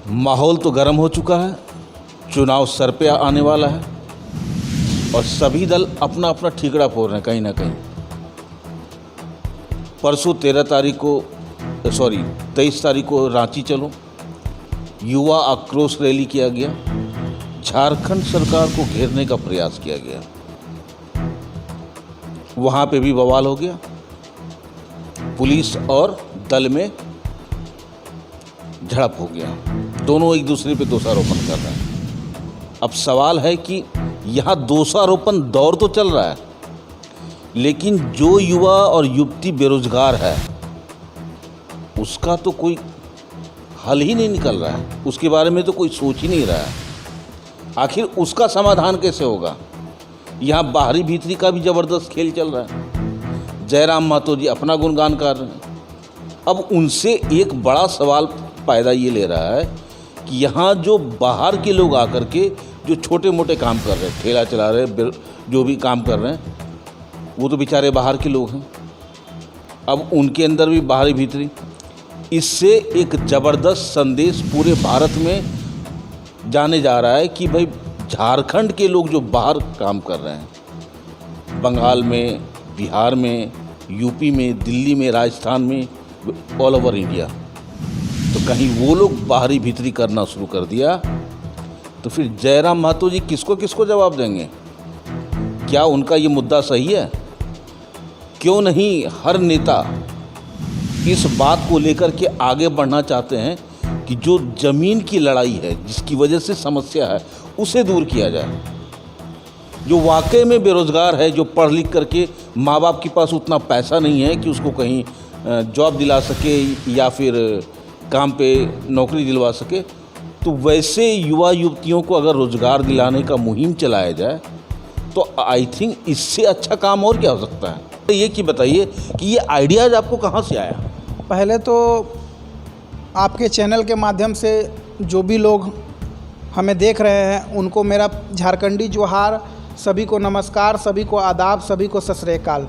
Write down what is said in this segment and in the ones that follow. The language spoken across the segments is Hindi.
माहौल तो गर्म हो चुका है, चुनाव सर पे आने वाला है और सभी दल अपना अपना ठीकरा फोड़ रहे हैं कहीं ना कहीं। परसों 23 तारीख को रांची चलो युवा आक्रोश रैली किया गया, झारखंड सरकार को घेरने का प्रयास किया गया, वहाँ पे भी बवाल हो गया, पुलिस और दल में झड़प हो गया, दोनों एक दूसरे पे दोषारोपण कर रहे हैं। अब सवाल है कि यहाँ दोषारोपण दौर तो चल रहा है, लेकिन जो युवा और युवती बेरोजगार है उसका तो कोई हल ही नहीं निकल रहा है, उसके बारे में तो कोई सोच ही नहीं रहा है। आखिर उसका समाधान कैसे होगा? यहाँ बाहरी भीतरी का भी ज़बरदस्त खेल चल रहा है। जयराम महतो जी अपना गुणगान कर रहे हैं। अब उनसे एक बड़ा सवाल पैदा ये ले रहा है कि यहाँ जो बाहर के लोग आकर के जो छोटे मोटे काम कर रहे हैं, ठेला चला रहे हैं, जो भी काम कर रहे हैं, वो तो बेचारे बाहर के लोग हैं। अब उनके अंदर भी बाहरी भीतरी, इससे एक ज़बरदस्त संदेश पूरे भारत में जाने जा रहा है कि भाई झारखंड के लोग जो बाहर काम कर रहे हैं, बंगाल में, बिहार में, यूपी में, दिल्ली में, राजस्थान में, ऑल ओवर इंडिया, तो कहीं वो लोग बाहरी भीतरी करना शुरू कर दिया तो फिर जयराम महतो जी किसको किसको जवाब देंगे? क्या उनका ये मुद्दा सही है? क्यों नहीं हर नेता इस बात को लेकर के आगे बढ़ना चाहते हैं कि जो ज़मीन की लड़ाई है, जिसकी वजह से समस्या है, उसे दूर किया जाए। जो वाकई में बेरोज़गार है, जो पढ़ लिख करके माँ बाप के पास उतना पैसा नहीं है कि उसको कहीं जॉब दिला सके या फिर काम पे नौकरी दिलवा सके, तो वैसे युवा युवतियों को अगर रोज़गार दिलाने का मुहिम चलाया जाए तो आई थिंक इससे अच्छा काम और क्या हो सकता है। ये कि बताइए कि ये आइडियाज़ आपको कहाँ से आया? पहले तो आपके चैनल के माध्यम से जो भी लोग हमें देख रहे हैं उनको मेरा झारखंडी जोहार, सभी को नमस्कार, सभी को आदाब, सभी को सत श्री अकाल।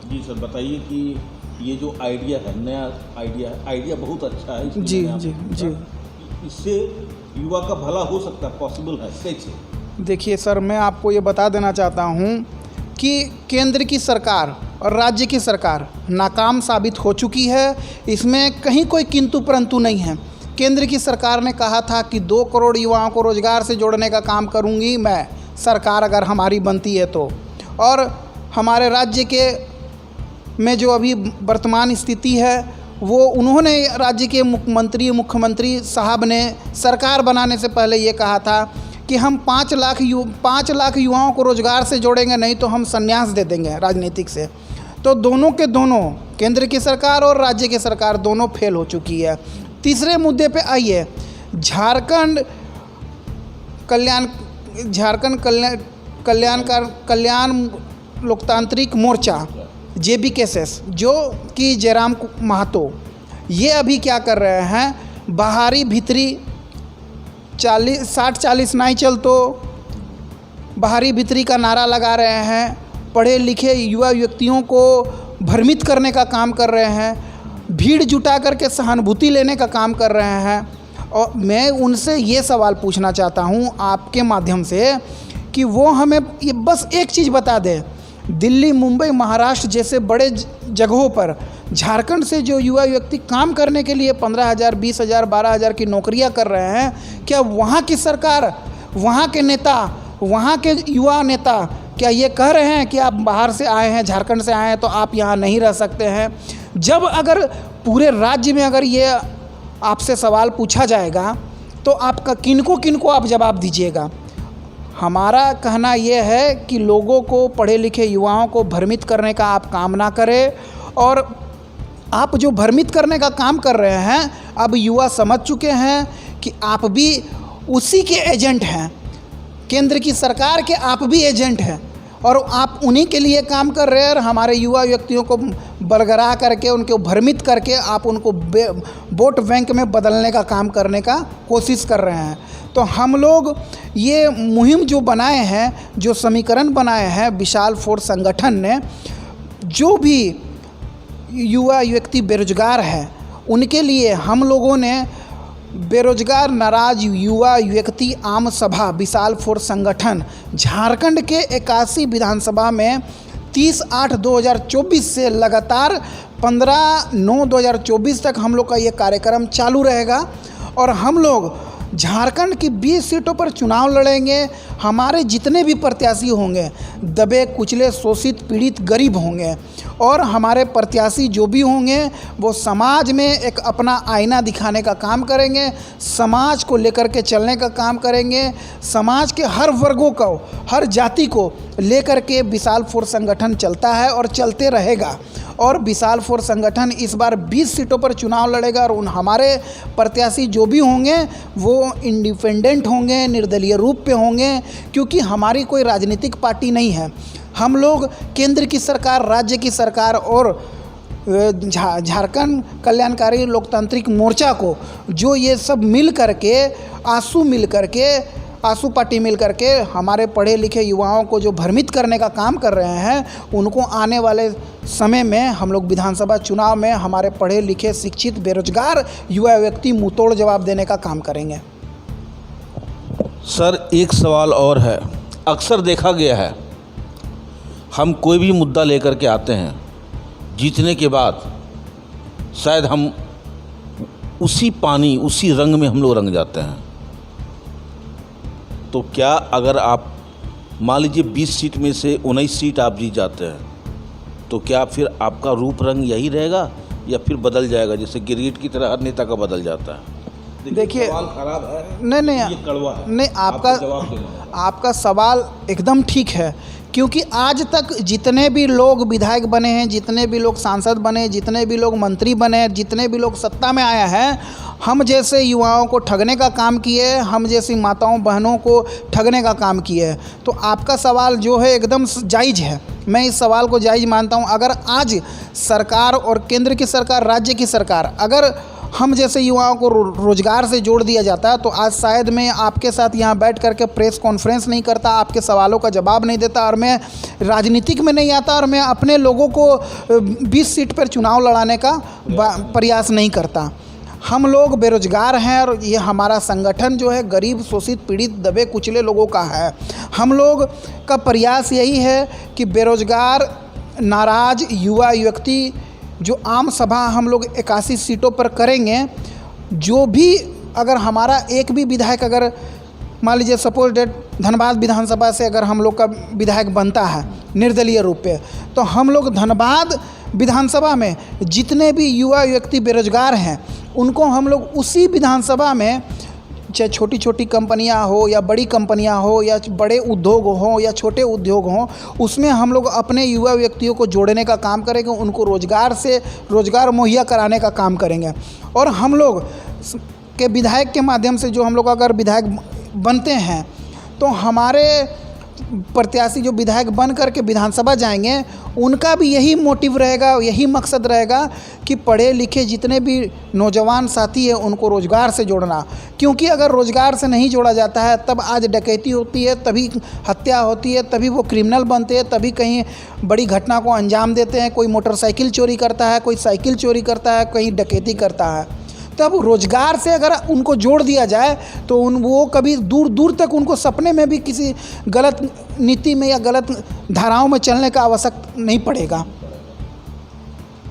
जी सर, बताइए कि ये जो आइडिया है, नया आइडिया बहुत अच्छा है। जी जी जी, इससे युवा का भला हो सकता है, पॉसिबल है, कैसे? देखिए सर, मैं आपको ये बता देना चाहता हूँ कि केंद्र की सरकार और राज्य की सरकार नाकाम साबित हो चुकी है। इसमें कहीं कोई किंतु परंतु नहीं है। केंद्र की सरकार ने कहा था कि 2 करोड़ युवाओं को रोज़गार से जोड़ने का काम करूंगी मैं, सरकार अगर हमारी बनती है तो। और हमारे राज्य के में जो अभी वर्तमान स्थिति है वो उन्होंने राज्य के मुख्यमंत्री साहब ने सरकार बनाने से पहले ये कहा था कि हम 5 लाख युवाओं को रोज़गार से जोड़ेंगे, नहीं तो हम संन्यास दे देंगे राजनीतिक से। तो दोनों के दोनों, केंद्र की सरकार और राज्य की सरकार दोनों फेल हो चुकी है। तीसरे मुद्दे पे आइए, झारखंड कल्याण लोकतांत्रिक मोर्चा JBKS, जो कि जयराम महतो, ये अभी क्या कर रहे हैं, बाहरी भीतरी 60-40 नहीं चल तो बाहरी भीतरी का नारा लगा रहे हैं, पढ़े लिखे युवा व्यक्तियों को भ्रमित करने का काम कर रहे हैं, भीड़ जुटा करके सहानुभूति लेने का काम कर रहे हैं। और मैं उनसे ये सवाल पूछना चाहता हूँ आपके माध्यम से कि वो हमें ये बस एक चीज़ बता दें, दिल्ली, मुंबई, महाराष्ट्र जैसे बड़े जगहों पर झारखंड से जो युवा व्यक्ति काम करने के लिए 15,000, 20,000, 12,000 की नौकरियां कर रहे हैं, क्या वहाँ की सरकार, वहाँ के नेता, वहाँ के युवा नेता क्या ये कह रहे हैं कि आप बाहर से आए हैं, झारखंड से आए हैं तो आप यहाँ नहीं रह सकते हैं? जब अगर पूरे राज्य में अगर ये आपसे सवाल पूछा जाएगा तो आपका किनको आप जवाब दीजिएगा? हमारा कहना यह है कि लोगों को, पढ़े लिखे युवाओं को भ्रमित करने का आप काम ना करें। और आप जो भ्रमित करने का काम कर रहे हैं, अब युवा समझ चुके हैं कि आप भी उसी के एजेंट हैं, केंद्र की सरकार के आप भी एजेंट हैं और आप उन्हीं के लिए काम कर रहे हैं। और हमारे युवा व्यक्तियों को बरगरा करके, उनको भ्रमित करके आप उनको वोट बैंक में बदलने का काम करने का कोशिश कर रहे हैं। तो हम लोग ये मुहिम जो बनाए हैं, जो समीकरण बनाए हैं विशाल फोर्स संगठन ने, जो भी युवा व्यक्ति बेरोजगार है उनके लिए हम लोगों ने बेरोजगार नाराज युवा व्यक्ति आम सभा विशाल फोर्स संगठन झारखंड के 81 विधानसभा में 30/8/2024 से लगातार 15/9/2024 तक हम लोग का ये कार्यक्रम चालू रहेगा और हम लोग झारखंड की 20 सीटों पर चुनाव लड़ेंगे। हमारे जितने भी प्रत्याशी होंगे दबे कुचले शोषित पीड़ित गरीब होंगे और हमारे प्रत्याशी जो भी होंगे वो समाज में एक अपना आईना दिखाने का काम करेंगे, समाज को लेकर के चलने का काम करेंगे, समाज के हर वर्गों को, हर जाति को लेकर के विशाल फोर्स संगठन चलता है और चलते रहेगा। और विशाल फोर्स संगठन इस बार 20 सीटों पर चुनाव लड़ेगा और उन हमारे प्रत्याशी जो भी होंगे वो इंडिपेंडेंट होंगे, निर्दलीय रूप पे होंगे, क्योंकि हमारी कोई राजनीतिक पार्टी नहीं है। हम लोग केंद्र की सरकार, राज्य की सरकार और झारखंड कल्याणकारी लोकतांत्रिक मोर्चा को जो ये सब मिल करके आंसू पार्टी मिल करके हमारे पढ़े लिखे युवाओं को जो भ्रमित करने का काम कर रहे हैं, उनको आने वाले समय में हम लोग विधानसभा चुनाव में हमारे पढ़े लिखे शिक्षित बेरोजगार युवा व्यक्ति मुंहतोड़ जवाब देने का काम करेंगे। सर, एक सवाल और है। अक्सर देखा गया है हम कोई भी मुद्दा लेकर के आते हैं, जीतने के बाद शायद हम उसी पानी उसी रंग में हम लोग रंग जाते हैं। तो क्या अगर आप मान लीजिए 20 सीट में से 19 सीट आप जीत जाते हैं तो क्या फिर आपका रूप रंग यही रहेगा या फिर बदल जाएगा, जैसे गिरगिट की तरह हर नेता का बदल जाता है? देखिए, सवाल खराब है, नहीं ये कड़वा है। नहीं, आपका सवाल एकदम ठीक है, क्योंकि आज तक जितने भी लोग विधायक बने हैं, जितने भी लोग सांसद बने, जितने भी लोग मंत्री बने, जितने भी लोग सत्ता में आए हैं, हम जैसे युवाओं को ठगने का काम किए, हम जैसी माताओं बहनों को ठगने का काम किए। तो आपका सवाल जो है एकदम जायज़ है, मैं इस सवाल को जायज़ मानता हूँ। अगर आज सरकार और केंद्र की सरकार, राज्य की सरकार अगर हम जैसे युवाओं को रोज़गार से जोड़ दिया जाता है तो आज शायद मैं आपके साथ यहाँ बैठ करके प्रेस कॉन्फ्रेंस नहीं करता, आपके सवालों का जवाब नहीं देता और मैं राजनीतिक में नहीं आता और मैं अपने लोगों को 20 सीट पर चुनाव लड़ाने का प्रयास नहीं करता। हम लोग बेरोजगार हैं और ये हमारा संगठन जो है गरीब शोषित पीड़ित दबे कुचले लोगों का है। हम लोग का प्रयास यही है कि बेरोजगार नाराज युवा व्यक्ति जो आम सभा हम लोग 81 सीटों पर करेंगे, जो भी अगर हमारा एक भी विधायक अगर मान लीजिए सपोज डेट धनबाद विधानसभा से अगर हम लोग का विधायक बनता है निर्दलीय रूप पे, तो हम लोग धनबाद विधानसभा में जितने भी युवा व्यक्ति बेरोजगार हैं उनको हम लोग उसी विधानसभा में, चाहे छोटी छोटी कंपनियां हो या बड़ी कंपनियां हो या बड़े उद्योग हो या छोटे उद्योग हों, उसमें हम लोग अपने युवा व्यक्तियों को जोड़ने का काम करेंगे, उनको रोज़गार मुहैया कराने का काम करेंगे। और हम लोग के विधायक के माध्यम से जो हम लोग अगर विधायक बनते हैं तो हमारे प्रत्याशी जो विधायक बन करके विधानसभा जाएंगे उनका भी यही मोटिव रहेगा, यही मकसद रहेगा कि पढ़े लिखे जितने भी नौजवान साथी हैं उनको रोज़गार से जोड़ना। क्योंकि अगर रोज़गार से नहीं जोड़ा जाता है तब आज डकैती होती है, तभी हत्या होती है, तभी वो क्रिमिनल बनते हैं, तभी कहीं बड़ी घटना को अंजाम देते हैं। कोई मोटरसाइकिल चोरी करता है, कोई साइकिल चोरी करता है, कहीं डकैती करता है। तब रोज़गार से अगर उनको जोड़ दिया जाए तो वो कभी दूर दूर तक उनको सपने में भी किसी गलत नीति में या गलत धाराओं में चलने का आवश्यक नहीं पड़ेगा।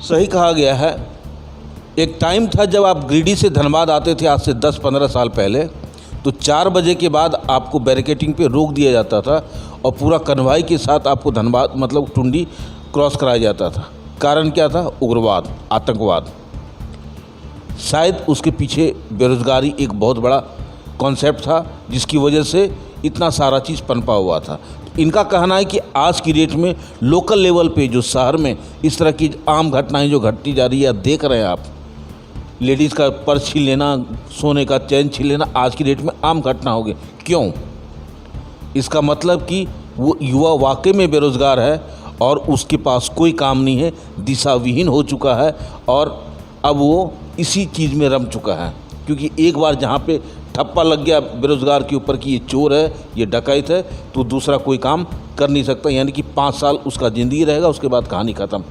सही कहा गया है। एक टाइम था जब आप गिरिडीह से धनबाद आते थे, आज से 10-15 साल पहले, तो 4 बजे के बाद आपको बैरिकेटिंग पे रोक दिया जाता था और पूरा कन्वाई के साथ आपको धनबाद मतलब टुंडी क्रॉस कराया जाता था। कारण क्या था? उग्रवाद, आतंकवाद। शायद उसके पीछे बेरोज़गारी एक बहुत बड़ा कॉन्सेप्ट था जिसकी वजह से इतना सारा चीज़ पनपा हुआ था। इनका कहना है कि आज की डेट में लोकल लेवल पे जो शहर में इस तरह की आम घटनाएं जो घटती जा रही है, देख रहे हैं आप, लेडीज़ का पर्स छीन लेना, सोने का चैन छीन लेना, आज की डेट में आम घटना हो गई। क्यों? इसका मतलब कि वो युवा वाकई में बेरोज़गार है और उसके पास कोई काम नहीं है, दिशा विहीन हो चुका है और अब वो इसी चीज़ में रम चुका है। क्योंकि एक बार जहाँ पे ठप्पा लग गया बेरोज़गार के ऊपर कि ये चोर है, ये डकैत है, तो दूसरा कोई काम कर नहीं सकता। यानी कि 5 साल उसका ज़िंदगी रहेगा, उसके बाद कहानी ख़त्म।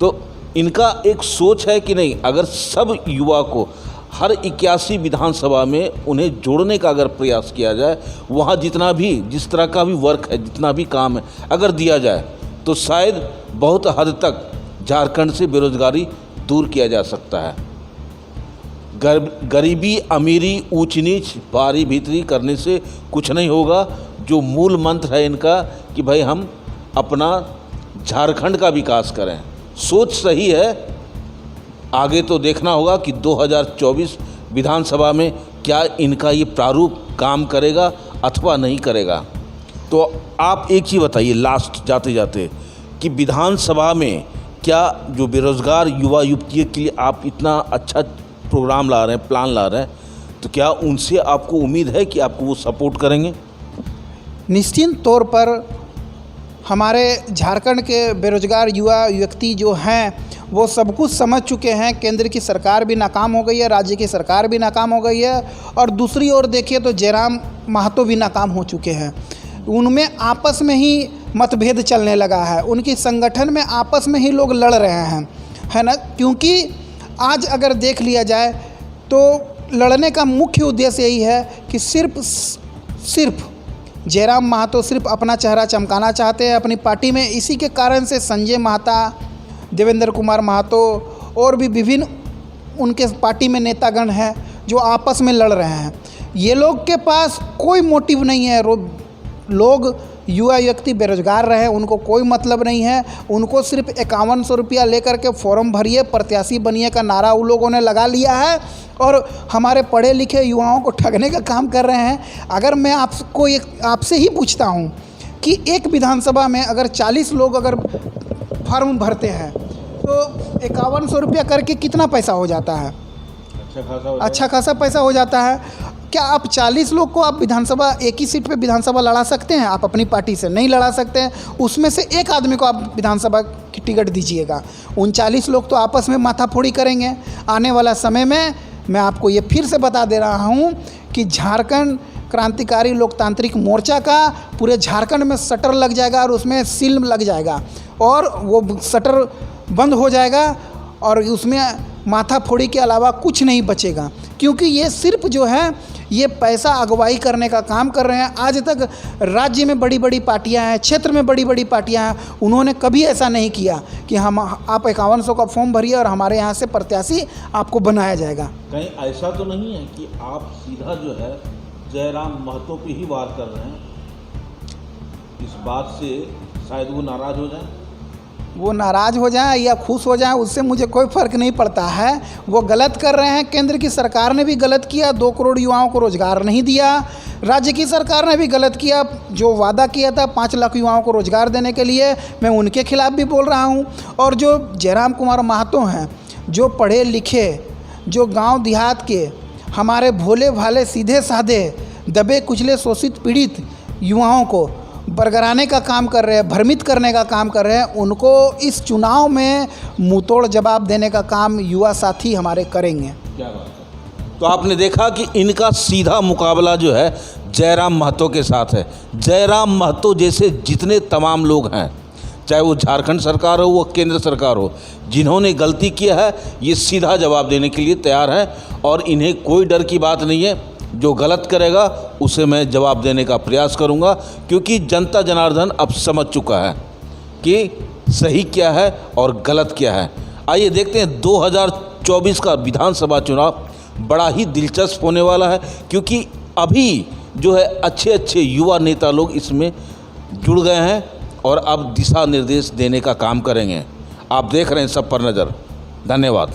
तो इनका एक सोच है कि नहीं, अगर सब युवा को हर 81 विधानसभा में उन्हें जोड़ने का अगर प्रयास किया जाए, वहाँ जितना भी जिस तरह का भी वर्क है, जितना भी काम है अगर दिया जाए, तो शायद बहुत हद तक झारखंड से बेरोजगारी दूर किया जा सकता है। गरीबी अमीरी ऊंच नीच बारी भीतरी करने से कुछ नहीं होगा। जो मूल मंत्र है इनका कि भाई हम अपना झारखंड का विकास करें, सोच सही है। आगे तो देखना होगा कि 2024 विधानसभा में क्या इनका ये प्रारूप काम करेगा अथवा नहीं करेगा। तो आप एक चीज़ बताइए लास्ट जाते जाते कि विधानसभा में क्या जो बेरोज़गार युवा युवतियों के लिए आप इतना अच्छा प्रोग्राम ला रहे हैं, प्लान ला रहे हैं, तो क्या उनसे आपको उम्मीद है कि आपको वो सपोर्ट करेंगे? निश्चित तौर पर हमारे झारखंड के बेरोजगार युवा व्यक्ति जो हैं वो सब कुछ समझ चुके हैं। केंद्र की सरकार भी नाकाम हो गई है, राज्य की सरकार भी नाकाम हो गई है, और दूसरी ओर देखिए तो जयराम महतो भी नाकाम हो चुके हैं। उनमें आपस में ही मतभेद चलने लगा है, उनकी संगठन में आपस में ही लोग लड़ रहे हैं, है ना। क्योंकि आज अगर देख लिया जाए तो लड़ने का मुख्य उद्देश्य यही है कि सिर्फ जयराम महतो सिर्फ अपना चेहरा चमकाना चाहते हैं अपनी पार्टी में। इसी के कारण से संजय महता, देवेंद्र कुमार महतो और भी विभिन्न उनके पार्टी में नेतागण हैं जो आपस में लड़ रहे हैं। ये लोग के पास कोई मोटिव नहीं है। लोग युवा व्यक्ति बेरोजगार रहे, उनको कोई मतलब नहीं है। उनको सिर्फ 5100 रुपया लेकर के फॉर्म भरिए, प्रत्याशी बनिए का नारा उन लोगों ने लगा लिया है और हमारे पढ़े लिखे युवाओं को ठगने का काम कर रहे हैं। अगर मैं आपसे ही पूछता हूं कि एक विधानसभा में अगर 40 लोग अगर फॉर्म भरते हैं तो 5100 रुपया करके कितना पैसा हो जाता है? अच्छा खासा पैसा हो जाता है। क्या आप 40 लोग को आप विधानसभा एक ही सीट पे विधानसभा लड़ा सकते हैं? आप अपनी पार्टी से नहीं लड़ा सकते हैं। उसमें से एक आदमी को आप विधानसभा की टिकट दीजिएगा, उन 40 लोग तो आपस में माथाफोड़ी करेंगे। आने वाला समय में मैं आपको ये फिर से बता दे रहा हूँ कि झारखंड क्रांतिकारी लोकतांत्रिक मोर्चा का पूरे झारखंड में शटर लग जाएगा और उसमें सील लग जाएगा और वो शटर बंद हो जाएगा और उसमें माथाफोड़ी के अलावा कुछ नहीं बचेगा। क्योंकि ये सिर्फ जो है ये पैसा अगुवाई करने का काम कर रहे हैं। आज तक राज्य में बड़ी बड़ी पार्टियां हैं, क्षेत्र में बड़ी बड़ी पार्टियां हैं, उन्होंने कभी ऐसा नहीं किया कि आप 5100 का फॉर्म भरिए और हमारे यहाँ से प्रत्याशी आपको बनाया जाएगा। कहीं ऐसा तो नहीं है कि आप सीधा जो है जयराम महतो पे ही वार कर रहे हैं? इस बात से शायद वो नाराज़ हो जाए। वो नाराज़ हो जाएं या खुश हो जाएं उससे मुझे कोई फ़र्क नहीं पड़ता है। वो गलत कर रहे हैं। केंद्र की सरकार ने भी गलत किया, 2 करोड़ युवाओं को रोज़गार नहीं दिया। राज्य की सरकार ने भी गलत किया, जो वादा किया था 5 लाख युवाओं को रोज़गार देने के लिए, मैं उनके खिलाफ़ भी बोल रहा हूँ। और जो जयराम कुमार महतो हैं, जो पढ़े लिखे, जो गाँव देहात के हमारे भोले भाले सीधे साधे दबे कुचले शोषित पीड़ित युवाओं को बरगराने का काम कर रहे हैं, भ्रमित करने का काम कर रहे हैं, उनको इस चुनाव में मुंहतोड़ जवाब देने का काम युवा साथी हमारे करेंगे। क्या बात है। तो आपने देखा कि इनका सीधा मुकाबला जो है जयराम महतो के साथ है। जयराम महतो जैसे जितने तमाम लोग हैं, चाहे वो झारखंड सरकार हो, वो केंद्र सरकार हो, जिन्होंने गलती किया है ये सीधा जवाब देने के लिए तैयार हैं और इन्हें कोई डर की बात नहीं है। जो गलत करेगा उसे मैं जवाब देने का प्रयास करूंगा, क्योंकि जनता जनार्दन अब समझ चुका है कि सही क्या है और गलत क्या है। आइए देखते हैं 2024 का विधानसभा चुनाव बड़ा ही दिलचस्प होने वाला है, क्योंकि अभी जो है अच्छे अच्छे युवा नेता लोग इसमें जुड़ गए हैं और अब दिशा निर्देश देने का काम करेंगे। आप देख रहे हैं सब पर नज़र। धन्यवाद।